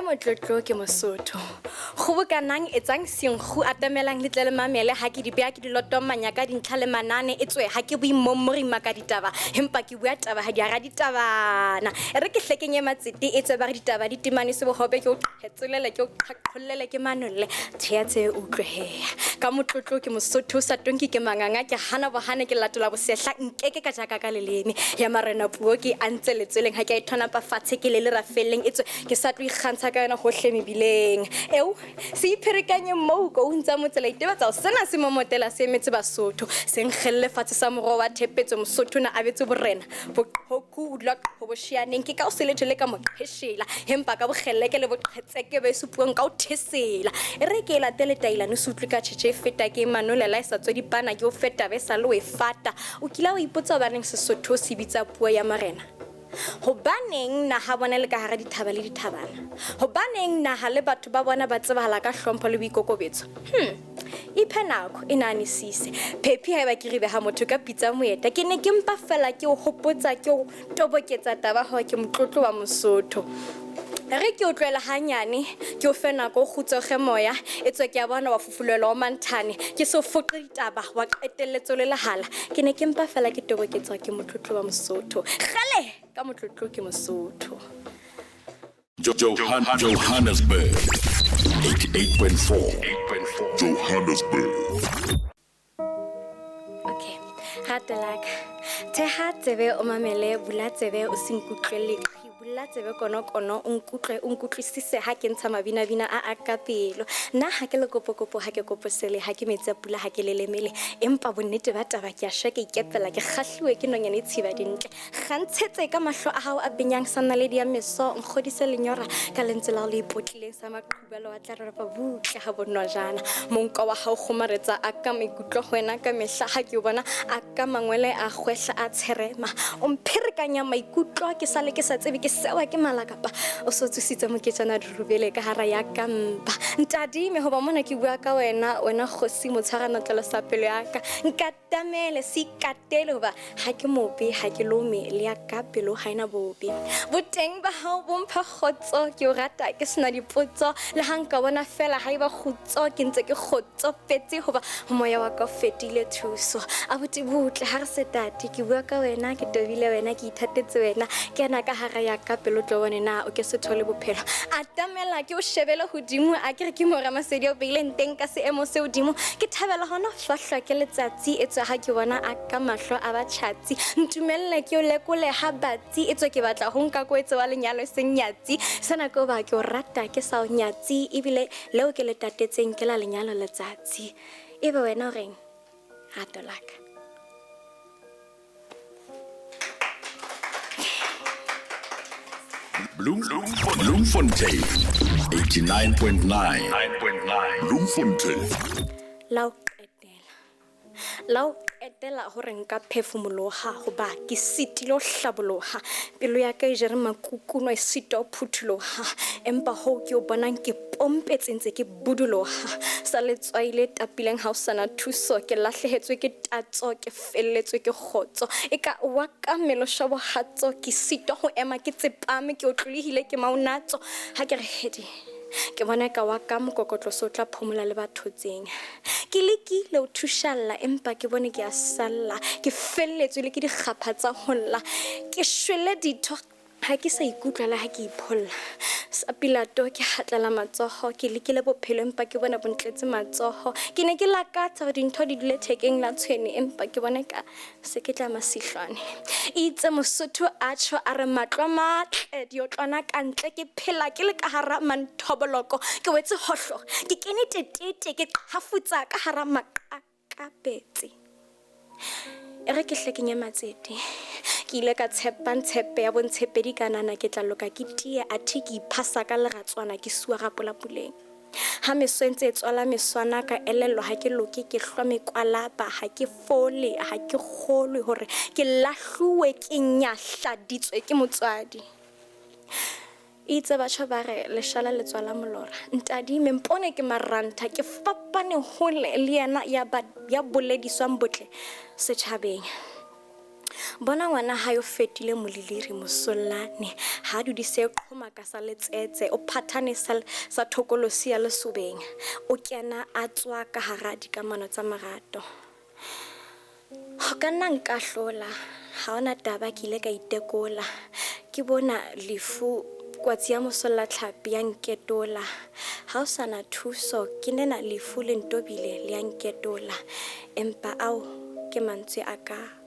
motlotlo ke Mosotho go bokanang etsang senkgu atamelang le tlele mamele ha ke di bea ke di lotomanya ka dintlha le manane etswe ha ke boimmomori maka ditaba empa ke bua taba ha di ara ditabana re ke hlekenye matsete etswe ba re ditaba di timane se bohobe ke o qhetsolele ke o qhaqhollele ke manolle theatse utlwehe ka motlotlo ke Mosotho sa tonki ke manganga ke hana bohane ke latola bosehla nkeke ka jaka ka leleme ya marena puo ke antse letseleng ha ke ithona pa fatshe ke le rafeleng etswe ke sa tlo ikgantsha ka yona hohle mebileng eo se ipherekanye mo go untsa motsela itebatsa sena se momotela se emetse Basotho se nkgelle fatshe sa moro wa thepetse Mosotho na abetse borena boqhoku udla go boshianeng ke ka o se lethele ka moqheshela hempa ka bogelle ke le boqhetseke be supuong ka o thesela re ke la tele taila no sutlwe ka tshetse feta ke manolela sa tswe dipana ke o feta be sa lo e fata o kila o ipotsa baneng Sesotho se bitsa puo ya marena hobaneng na ha bona le ka hara dithaba le dithabana hobaneng na ha le batho ba bona ba tsebahala ka hlompho le boikokobetso iphenako inani sise phephi ha ba ke ribe ha motho ka pitsa moeta ke ne ke mpa fela ke o hopotsa ke o toboketsa taba ho ke motlotlo wa Mosotho re ke o tloela hanyane ke o fena go gutsoge moya etswe ke a bona wa fufulelo o manthane ke so foqe ditaba wa qeteletso le lehala ke ne ke mpa fela ke toboketswa ke motlotlo wa Mosotho gale ka motlotlo ke Mosotho Johannesburg 88.4 Johannesburg. Okay Ratalaka Teha tsebe o mamele bula tsebe o sinkutlele bula tsebe kono unkutlisise ha ke ntsha mabina a ka pelo na ha ke le kopo ha ke koposele ha ke metsa pula ha ke lelemele empa bonnete ba taba ke a shaka ikepela ke kgahliwe ke nonyane tshiba dintle gantshetse ka mahlo a hao a benyang sana le dia meso nkgodise lenyora ka lentsela le ipotlileng sa maqhubelo wa tla re ba butle ha bonojana monka wa hao gomaretsa a ka maikutlo go wena ka mehla ha ke bona a ka mangwele a gwehla a tsherema o mphirekanya maikutlo ke sale ke sa tsebe ke sewa ke malakapa o so tsitsitse moketsana dirubele ka hara ya kampa ntadime hoba mona ke bua ka wena kgosi motshwarana tlelo sa pelo ya ka nkatamele si katele hoba ha ke mobe ha ke lome le ya ka pelo ha ina bobe boteng ba hao bompha khotso ke o rata ke sena dipotso le hanka bona fela ha iba khutso ke ntse ke khotso petse hoba moya wa ka fetile thuso abuti butle ha re setati ke bua ka wena ke tobile wena ke ithatetse wena ke na ka hara ya ka pelo tlo bone na o ke se thole bophelo atamela ke o shebele hodimo a ke re ke mora masedi o beile nteng ka seemo se hodimo ke thabela hona fahla ke letsatsi etswe ha ke bona a ka mahlo a batjhatsi ntumelle ke o lekole ha batsi etswe ke batla ho nka ko etse wa lenyalo senyatsi sana ko ba ke o rata ke sa o nyatsi ibile leo ke le tatetseng ke la lenyalo letsatsi ebe wena o reng Ratalaka Bloemfontein 89.9 Bloemfontein Lau etela hore nka phefumoloha hoba ke sitilo hlaboloha pelo ya ka jere makukuno e sito phuthuloha empa ho ke o bonang ke pompetse ntse ke buduloha sa letswaile tapileng ha o sana thuso ke lahlehetswe ke tatso ke felletswe ke khotso e ka wa ka melo shabo hatso ke sito ho ema ke tsepame ke o tlolihile ke maunatso ha ke re hedi ke bona ka wa ka mokokotlo so tla phomola le bathotseng ke lekile o thushalla empa ke bone ke a salla ke felletswe le ke di gaphatsa holla ke shwele ditho ha ke sa ikutlwa ha ke ipholla sa pilato ke hatlela matsoho ke lekile bophelo empa ke bona bontletse matsoho ke ne ke lakatsa dintho di dule thekeng la tshwene empa ke bona ka se ke tla masihlwane itse Mosotho a tsho a re matlo matle di otlwana ka ntle ke phela ke le ka hara manthoboloko ke wetse hohlo ke kene tetete ke hafutsa ka hara makakapetse re ke hlekenya matsete ke ile ka tshepe ya bontshepedi kanana ke tla loka ke tie athe ke iphasa ka leratswana ke suwa rapola puleng ha meswentse tswala meswana ka elelo ha ke loke ke hlwa mekwalapa ha ke fole ha ke kgolwe hore ke lahluwe ke nyahladitswe ke motswadi itse batho ba re leshala le tswala molora ntadime mpone ke maranta ke fapane hole le yena ya bolediswang botle setjhabeng bona ngwana ha yo fetile moliliri mosollane ha dudise qhoma ka sa letsetse o phathane sa thokolosi ya lesobeng o kena a tswa ka hara dikamano tsa marato ho kana nka hlola ha ona taba ke ile ka itekola ke bona lefu kwatsi ya mosolla tlhapi ya nketola ha o sana thuso ke nena lefu le ntobile le ya nketola empa ao ke mantswe aka